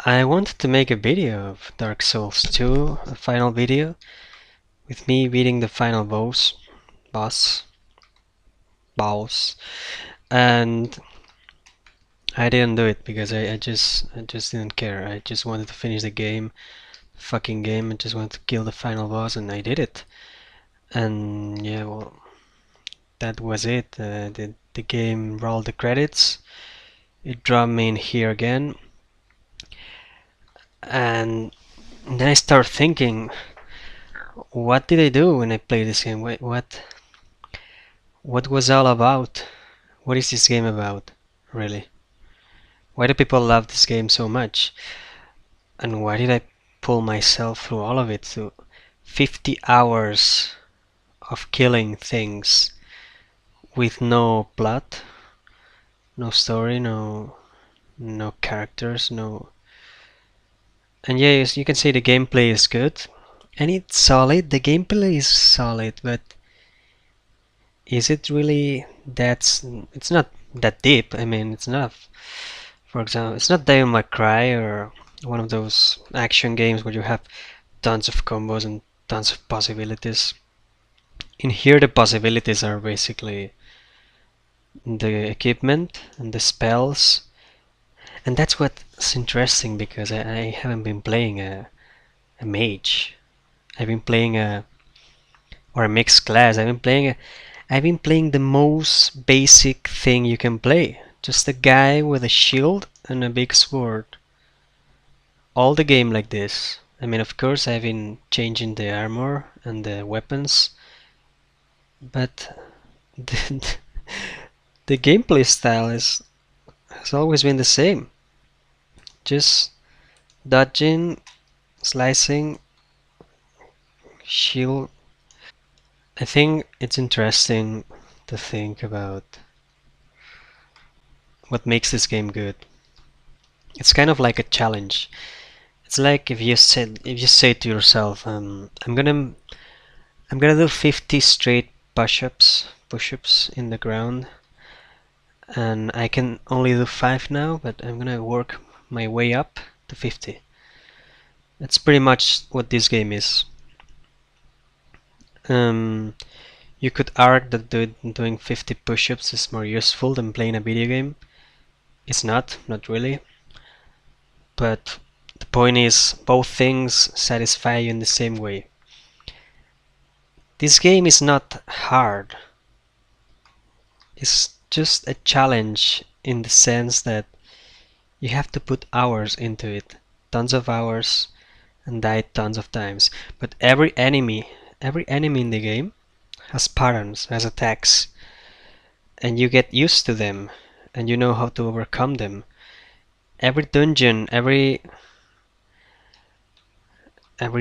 I wanted to make a video of Dark Souls 2, a final video, with me beating the final boss, and I didn't do it because I just didn't care. I just wanted to finish the fucking game. I just wanted to kill the final boss, and I did it. And yeah, well, that was it. The game rolled the credits. It dropped me in here again, and then I start thinking, what did I do when I played this game? What was all about? What is this game about, really? Why do people love this game so much? And why did I pull myself through all of it? So 50 hours of killing things with no plot, no story, no characters, no. And yeah, you can say the gameplay is good, and it's solid. The gameplay is solid, but is it really that's it's not that deep. I mean, it's not, for example, it's not Devil May Cry or one of those action games where you have tons of combos and tons of possibilities. In here the possibilities are basically the equipment and the spells, and that's what's interesting because I haven't been playing a mage. I've been playing a mixed class. I've been playing the most basic thing you can play. Just a guy with a shield and a big sword. All the game like this. I mean, of course, I've been changing the armor and the weapons, but the, the gameplay style has always been the same. Just dodging, slicing, shield. I think it's interesting to think about what makes this game good. It's kind of like a challenge. It's like if you say to yourself, I'm gonna do 50 straight push-ups in the ground, and I can only do 5 now, but I'm gonna work my way up to 50. That's pretty much what this game is. Um, you could argue that doing 50 push-ups is more useful than playing a video game. It's not really. But the point is, both things satisfy you in the same way. This game is not hard. It's just a challenge in the sense that you have to put hours into it, tons of hours, and die tons of times. But every enemy in the game has patterns, has attacks, and you get used to them, and you know how to overcome them. Every dungeon, every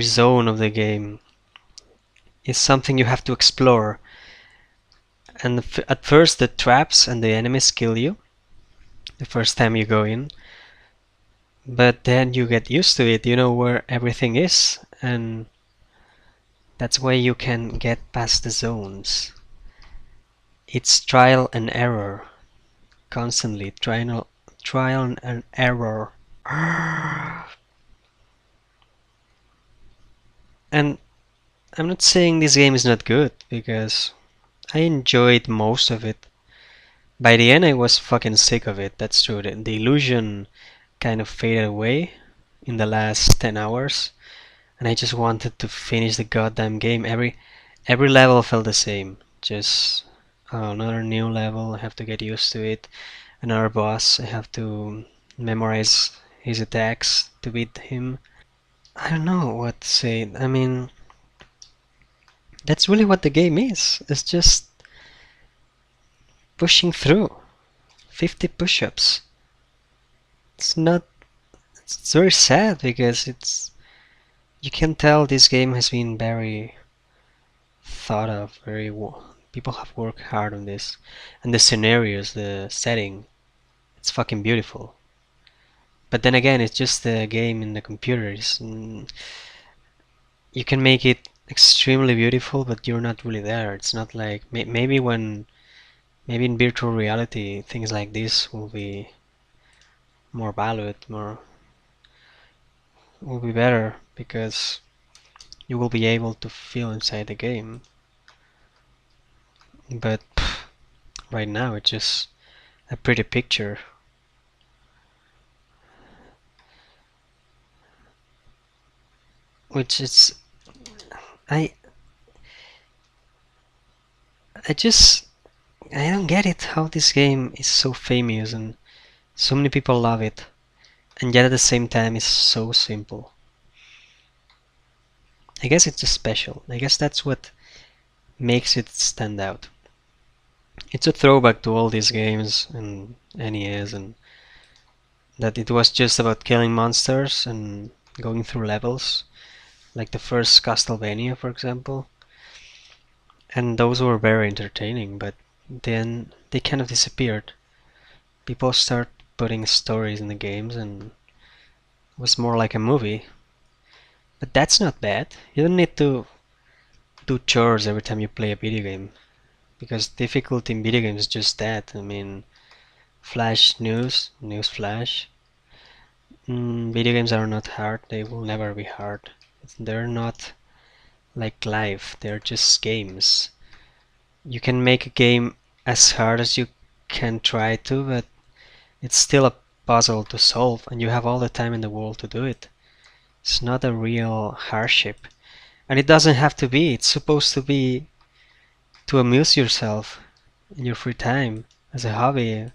zone of the game is something you have to explore. And at first the traps and the enemies kill you the first time you go in, but then you get used to it, you know where everything is, and that's why you can get past the zones. It's trial and error, constantly trial and error. And I'm not saying this game is not good, because I enjoyed most of it. By the end I was fucking sick of it, that's true. The illusion kind of faded away in the last 10 hours, and I just wanted to finish the goddamn game. Every level felt the same. Just another new level, I have to get used to it. Another boss, I have to memorize his attacks to beat him. I don't know what to say. I mean, that's really what the game is. It's just pushing through 50 push-ups. It's not. It's very sad because you can tell this game has been very thought of. People have worked hard on this, and the scenarios, the setting, it's fucking beautiful. But then again, it's just a game in the computers. You can make it extremely beautiful, but you're not really there. It's not like maybe in virtual reality things like this will be more valued, more. will be better because you will be able to feel inside the game. But right now it's just a pretty picture, which is I I just I don't get it how this game is so famous and so many people love it, and yet at the same time it's so simple. I guess it's just special. I guess that's what makes it stand out. It's a throwback to all these games and NES, and that it was just about killing monsters and going through levels, like the first Castlevania, for example. And those were very entertaining, but then they kind of disappeared. People start putting stories in the games, and it was more like a movie. But that's not bad. You don't need to do chores every time you play a video game, because difficulty in video games is just that. I mean, flash news, news flash. Video games are not hard. They will never be hard. They're not like life. They're just games. You can make a game as hard as you can try to, but it's still a puzzle to solve, and you have all the time in the world to do it. It's not a real hardship. And it doesn't have to be. It's supposed to be to amuse yourself in your free time as a hobby,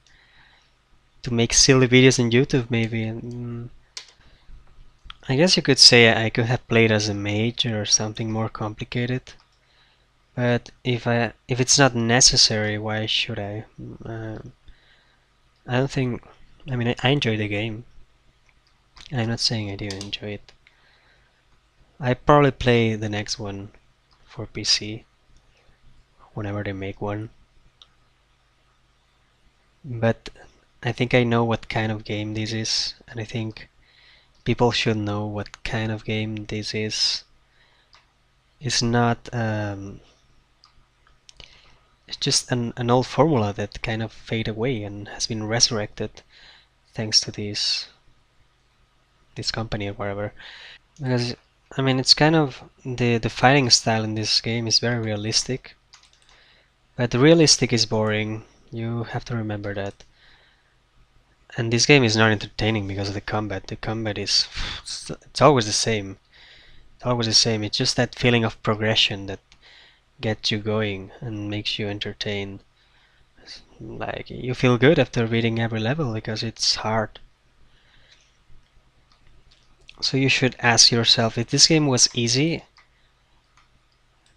to make silly videos on YouTube maybe. I guess you could say I could have played as a mage or something more complicated. But if it's not necessary, why should I? I don't think. I mean, I enjoy the game. I'm not saying I didn't enjoy it. I probably play the next one for PC whenever they make one. But I think I know what kind of game this is, and I think people should know what kind of game this is. It's not. It's just an old formula that kind of faded away and has been resurrected thanks to this company or whatever. Because I mean, it's kind of the fighting style in this game is very realistic, but realistic is boring. You have to remember that. And this game is not entertaining because of the combat. The combat is it's always the same. It's always the same. It's just that feeling of progression that gets you going and makes you entertained. Like you feel good after beating every level because it's hard. So you should ask yourself, if this game was easy,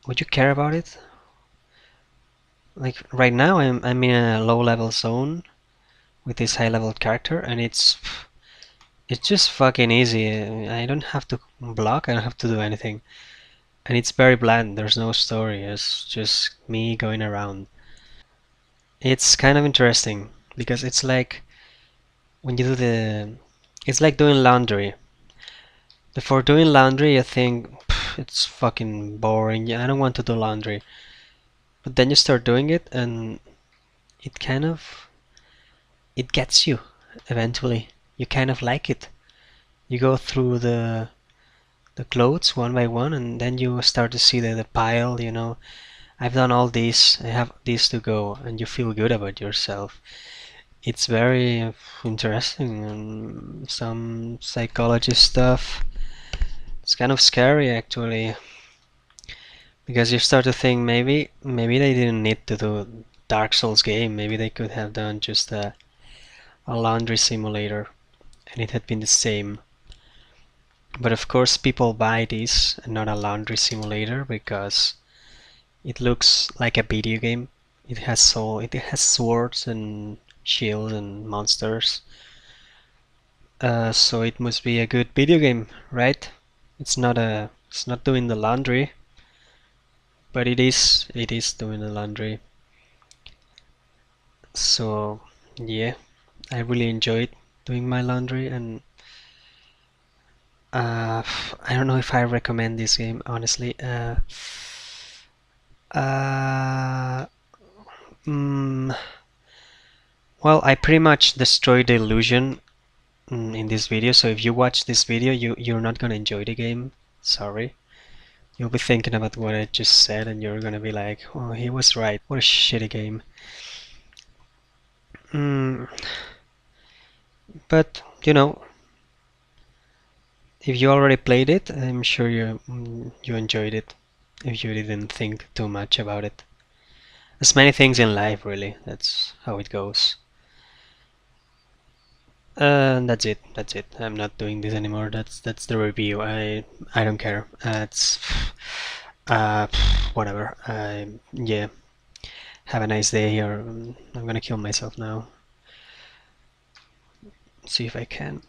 would you care about it? Like right now I'm in a low level zone with this high level character, and it's just fucking easy. I don't have to block, I don't have to do anything. And it's very bland, there's no story, it's just me going around. It's kind of interesting because it's like when you do it's like doing laundry. Before doing laundry, you think it's fucking boring. Yeah, I don't want to do laundry. But then you start doing it, and it kind of it gets you. Eventually, you kind of like it. You go through the clothes one by one, and then you start to see the pile. I've done all this. I have this to go, and you feel good about yourself. It's very interesting and some psychology stuff. It's kind of scary actually, because you start to think maybe they didn't need to do Dark Souls game. Maybe they could have done just a laundry simulator and it had been the same. But of course people buy this and not a laundry simulator because it looks like a video game. It has swords and shields and monsters. So it must be a good video game, right? It's not doing the laundry, but it is doing the laundry. So yeah, I really enjoyed doing my laundry, and I don't know if I recommend this game honestly. Uh, mm, well, I pretty much destroyed the illusion in this video. So if you watch this video, you're not gonna enjoy the game. Sorry. You'll be thinking about what I just said, and you're gonna be like, "Oh, he was right. What a shitty game." Mm, but you know, if you already played it, I'm sure you enjoyed it. If you didn't think too much about it. There's many things in life, really. That's how it goes. That's it. That's it. I'm not doing this anymore. That's the review. I don't care. It's uh whatever. Yeah. Have a nice day, or I'm gonna kill myself now. See if I can.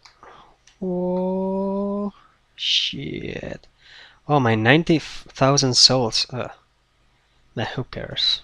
Oh shit! Oh, my 90,000 souls. Nah, who cares?